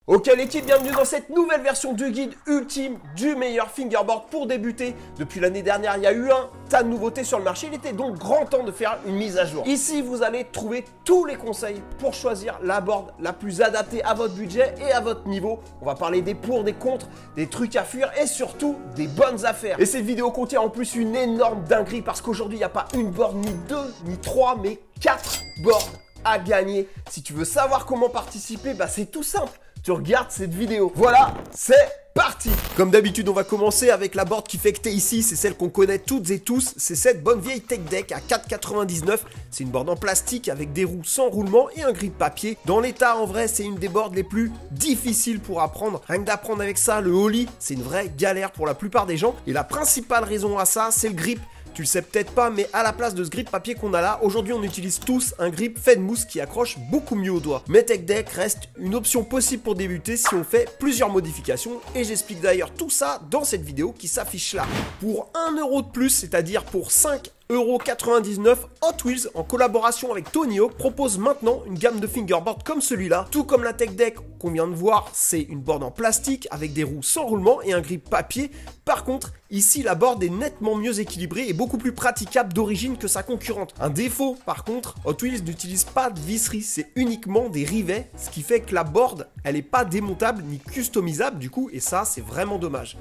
Ok l'équipe, bienvenue dans cette nouvelle version du guide ultime du meilleur fingerboard pour débuter. Depuis l'année dernière, il y a eu un tas de nouveautés sur le marché, il était donc grand temps de faire une mise à jour. Ici, vous allez trouver tous les conseils pour choisir la board la plus adaptée à votre budget et à votre niveau. On va parler des pour, des contre, des trucs à fuir et surtout des bonnes affaires. Et cette vidéo contient en plus une énorme dinguerie parce qu'aujourd'hui, il n'y a pas une board, ni deux, ni trois, mais 4 boards à gagner. Si tu veux savoir comment participer, bah c'est tout simple. Tu regardes cette vidéo. Voilà, c'est parti. Comme d'habitude, on va commencer avec la board qui fait que t'es ici. C'est celle qu'on connaît toutes et tous. C'est cette bonne vieille Tech Deck à 4,99. C'est une board en plastique avec des roues sans roulement et un grip papier. Dans l'état, en vrai, c'est une des boards les plus difficiles pour apprendre. Rien que d'apprendre avec ça, le holly, c'est une vraie galère pour la plupart des gens. Et la principale raison à ça, c'est le grip. Tu le sais peut-être pas, mais à la place de ce grip papier qu'on a là, aujourd'hui on utilise tous un grip fait de mousse qui accroche beaucoup mieux au doigt. Mais Tech Deck reste une option possible pour débuter si on fait plusieurs modifications et j'explique d'ailleurs tout ça dans cette vidéo qui s'affiche là. Pour 1 euro de plus, c'est-à-dire pour 5,99 €, Hot Wheels, en collaboration avec Tony Hawk, propose maintenant une gamme de fingerboards comme celui-là. Tout comme la Tech Deck qu'on vient de voir, c'est une board en plastique avec des roues sans roulement et un grip papier. Par contre, ici la board est nettement mieux équilibrée et beaucoup plus praticable d'origine que sa concurrente. Un défaut, par contre, Hot Wheels n'utilise pas de visserie, c'est uniquement des rivets, ce qui fait que la board, elle n'est pas démontable ni customisable du coup, et ça, c'est vraiment dommage.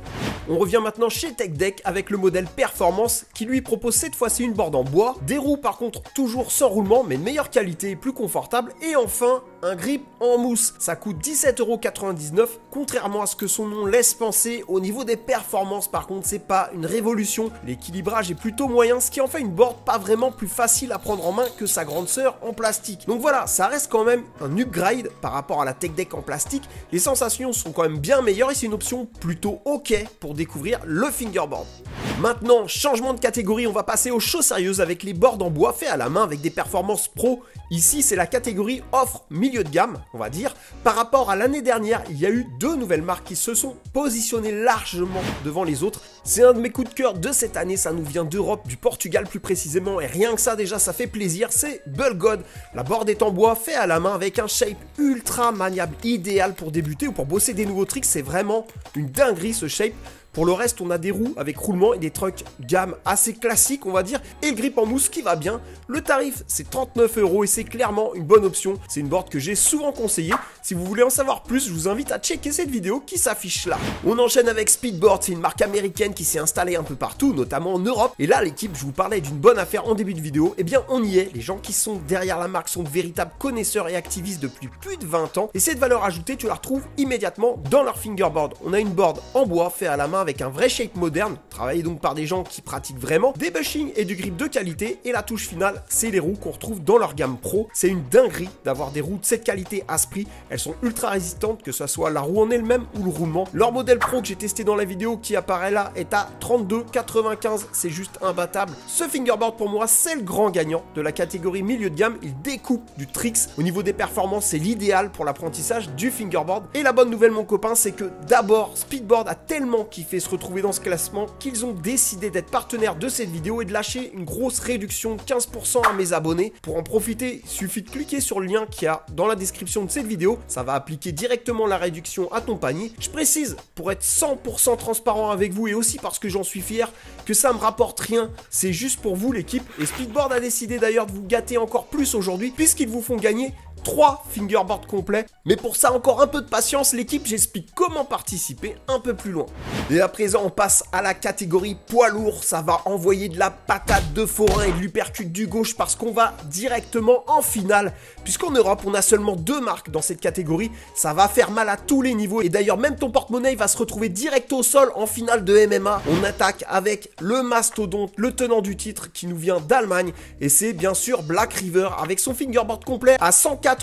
On revient maintenant chez Tech Deck avec le modèle Performance qui lui propose cette fois-ci une board en bois, des roues par contre toujours sans roulement mais de meilleure qualité et plus confortable, et enfin un grip en mousse. Ça coûte 17,99 €, contrairement à ce que son nom laisse penser. Au niveau des performances par contre, c'est pas une révolution, l'équilibrage est plutôt moyen, ce qui en fait une board pas vraiment plus facile à prendre en main que sa grande sœur en plastique. Donc voilà, ça reste quand même un upgrade par rapport à la Tech Deck en plastique, les sensations sont quand même bien meilleures et c'est une option plutôt ok pour découvrir le fingerboard. Maintenant, changement de catégorie, on va passer aux choses sérieuses avec les boards en bois faits à la main avec des performances pro. Ici, c'est la catégorie offre milieu de gamme, on va dire. Par rapport à l'année dernière, il y a eu 2 nouvelles marques qui se sont positionnées largement devant les autres. C'est un de mes coups de cœur de cette année, ça nous vient d'Europe, du Portugal plus précisément, et rien que ça déjà, ça fait plaisir, c'est Bullgod. La board est en bois, fait à la main avec un shape ultra maniable, idéal pour débuter ou pour bosser des nouveaux tricks, c'est vraiment une dinguerie ce shape. Pour le reste, on a des roues avec roulement et des trucks gamme assez classiques, on va dire, et le grip en mousse qui va bien. Le tarif, c'est 39 € et c'est clairement une bonne option. C'est une board que j'ai souvent conseillée. Si vous voulez en savoir plus, je vous invite à checker cette vidéo qui s'affiche là. On enchaîne avec Speedboard, c'est une marque américaine qui s'est installée un peu partout, notamment en Europe. Et là, l'équipe, je vous parlais d'une bonne affaire en début de vidéo. Eh bien, on y est. Les gens qui sont derrière la marque sont de véritables connaisseurs et activistes depuis plus de 20 ans. Et cette valeur ajoutée, tu la retrouves immédiatement dans leur fingerboard. On a une board en bois, fait à la main avec un vrai shape moderne, travaillé donc par des gens qui pratiquent vraiment, des bushings et du grip de qualité, et la touche finale, c'est les roues qu'on retrouve dans leur gamme pro. C'est une dinguerie d'avoir des roues de cette qualité à ce prix, elles sont ultra résistantes, que ce soit la roue en elle-même ou le roulement. Leur modèle pro que j'ai testé dans la vidéo qui apparaît là est à 32,95 €, c'est juste imbattable. Ce fingerboard pour moi, c'est le grand gagnant de la catégorie milieu de gamme, il découpe du tricks. Au niveau des performances, c'est l'idéal pour l'apprentissage du fingerboard. Et la bonne nouvelle mon copain, c'est que d'abord, Speedboard a tellement kiffé se retrouver dans ce classement qu'ils ont décidé d'être partenaires de cette vidéo et de lâcher une grosse réduction de 15% à mes abonnés. Pour en profiter, il suffit de cliquer sur le lien qu'il y a dans la description de cette vidéo, ça va appliquer directement la réduction à ton panier. Je précise, pour être 100% transparent avec vous et aussi parce que j'en suis fier, que ça me rapporte rien, c'est juste pour vous l'équipe, et Speedboard a décidé d'ailleurs de vous gâter encore plus aujourd'hui puisqu'ils vous font gagner 3 fingerboards complets. Mais pour ça, encore un peu de patience, l'équipe, j'explique comment participer un peu plus loin. Et à présent, on passe à la catégorie poids lourd. Ça va envoyer de la patate de forain et de l'uppercut du gauche parce qu'on va directement en finale. Puisqu'en Europe, on a seulement 2 marques dans cette catégorie. Ça va faire mal à tous les niveaux. Et d'ailleurs, même ton porte-monnaie va se retrouver direct au sol en finale de MMA. On attaque avec le mastodonte, le tenant du titre qui nous vient d'Allemagne. Et c'est bien sûr Black River avec son fingerboard complet à 104,95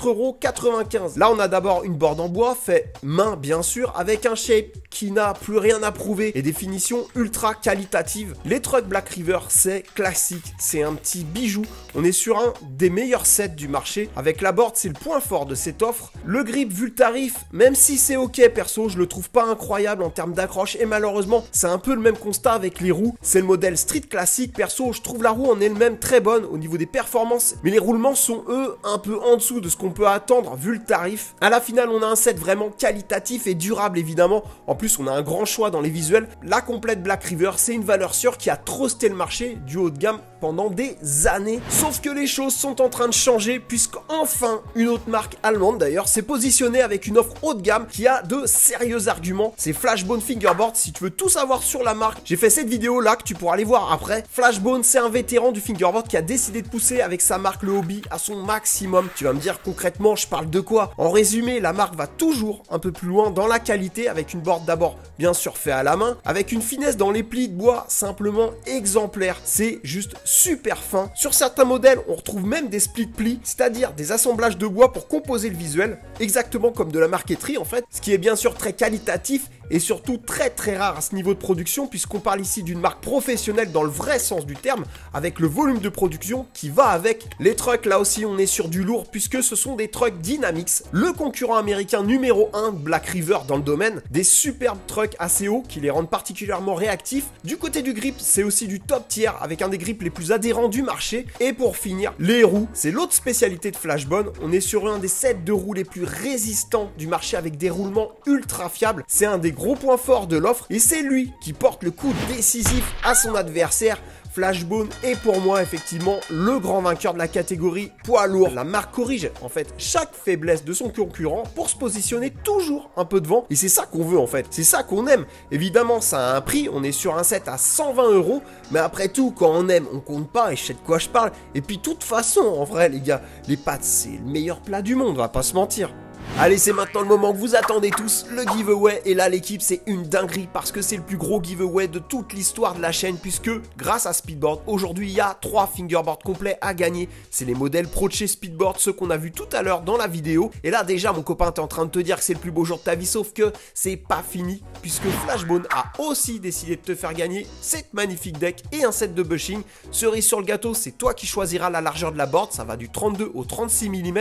€. Là, on a d'abord une board en bois, fait main bien sûr, avec un shape qui n'a plus rien à prouver et des finitions ultra qualitatives. Les trucks Black River, c'est classique, c'est un petit bijou. On est sur un des meilleurs sets du marché. Avec la board, c'est le point fort de cette offre. Le grip, vu le tarif, même si c'est ok perso, je le trouve pas incroyable en termes d'accroche et malheureusement, c'est un peu le même constat avec les roues. C'est le modèle street classique. Perso, je trouve la roue en elle-même très bonne au niveau des performances, mais les roulements sont eux un peu en dessous de ce qu'on peut attendre vu le tarif. À la finale, on a un set vraiment qualitatif et durable évidemment. En plus, on a un grand choix dans les visuels. La complète Black River, c'est une valeur sûre qui a trusté le marché du haut de gamme pendant des années. Sauf que les choses sont en train de changer puisqu'enfin une autre marque allemande d'ailleurs s'est positionnée avec une offre haut de gamme qui a de sérieux arguments. C'est Flashbone Fingerboard. Si tu veux tout savoir sur la marque, j'ai fait cette vidéo là que tu pourras aller voir après. Flashbone, c'est un vétéran du fingerboard qui a décidé de pousser avec sa marque le hobby à son maximum. Tu vas me dire concrètement, je parle de quoi? En résumé, la marque va toujours un peu plus loin dans la qualité avec une board d'abord bien sûr fait à la main, avec une finesse dans les plis de bois simplement exemplaire. C'est juste super fin. Sur certains modèles, on retrouve même des split plis, c'est-à-dire des assemblages de bois pour composer le visuel, exactement comme de la marqueterie en fait, ce qui est bien sûr très qualitatif et surtout très rare à ce niveau de production puisqu'on parle ici d'une marque professionnelle dans le vrai sens du terme, avec le volume de production qui va avec. Les trucks, là aussi on est sur du lourd puisque ce sont des trucks Dynamics, le concurrent américain numéro 1 de Black River dans le domaine, des superbes trucks assez hauts qui les rendent particulièrement réactifs. Du côté du grip, c'est aussi du top tier avec un des grips les plus adhérents du marché. Et pour finir, les roues, c'est l'autre spécialité de Flashbone. On est sur un des sets de roues les plus résistants du marché avec des roulements ultra fiables. C'est un des gros points forts de l'offre et c'est lui qui porte le coup décisif à son adversaire. Flashbone est pour moi effectivement le grand vainqueur de la catégorie poids lourd. La marque corrige en fait chaque faiblesse de son concurrent pour se positionner toujours un peu devant et c'est ça qu'on veut en fait, c'est ça qu'on aime. Évidemment ça a un prix, on est sur un set à 120 €, mais après tout quand on aime on compte pas et je sais de quoi je parle. Et puis de toute façon en vrai les gars, les pâtes c'est le meilleur plat du monde, on va pas se mentir. Allez, c'est maintenant le moment que vous attendez tous, le giveaway. Et là, l'équipe, c'est une dinguerie parce que c'est le plus gros giveaway de toute l'histoire de la chaîne puisque, grâce à Speedboard, aujourd'hui, il y a 3 fingerboards complets à gagner. C'est les modèles pro de chez Speedboard, ceux qu'on a vu tout à l'heure dans la vidéo. Et là, déjà, mon copain, t'es en train de te dire que c'est le plus beau jour de ta vie, sauf que c'est pas fini puisque Flashbone a aussi décidé de te faire gagner cette magnifique deck et un set de bushing. Cerise sur le gâteau, c'est toi qui choisiras la largeur de la board. Ça va du 32 au 36 mm.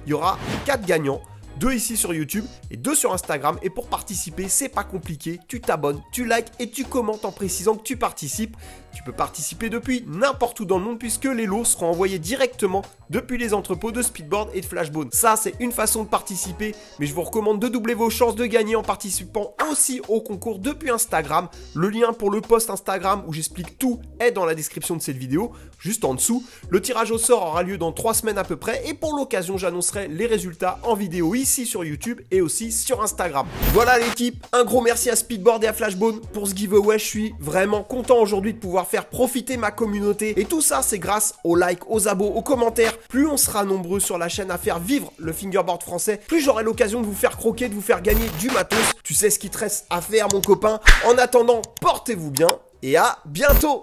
Il y aura 4 gagnants. 2 ici sur YouTube et 2 sur Instagram. Et pour participer, c'est pas compliqué. Tu t'abonnes, tu likes et tu commentes en précisant que tu participes. Tu peux participer depuis n'importe où dans le monde puisque les lots seront envoyés directement depuis les entrepôts de Speedboard et de Flashbone. Ça, c'est une façon de participer, mais je vous recommande de doubler vos chances de gagner en participant aussi au concours depuis Instagram. Le lien pour le post Instagram où j'explique tout est dans la description de cette vidéo, juste en dessous. Le tirage au sort aura lieu dans 3 semaines à peu près et pour l'occasion, j'annoncerai les résultats en vidéo ici sur YouTube et aussi sur Instagram. Voilà l'équipe, un gros merci à Speedboard et à Flashbone pour ce giveaway. Je suis vraiment content aujourd'hui de pouvoir faire profiter ma communauté et tout ça c'est grâce aux likes, aux abos, aux commentaires. Plus on sera nombreux sur la chaîne à faire vivre le fingerboard français, plus j'aurai l'occasion de vous faire croquer, de vous faire gagner du matos. Tu sais ce qu'il te reste à faire mon copain. En attendant, portez-vous bien et à bientôt.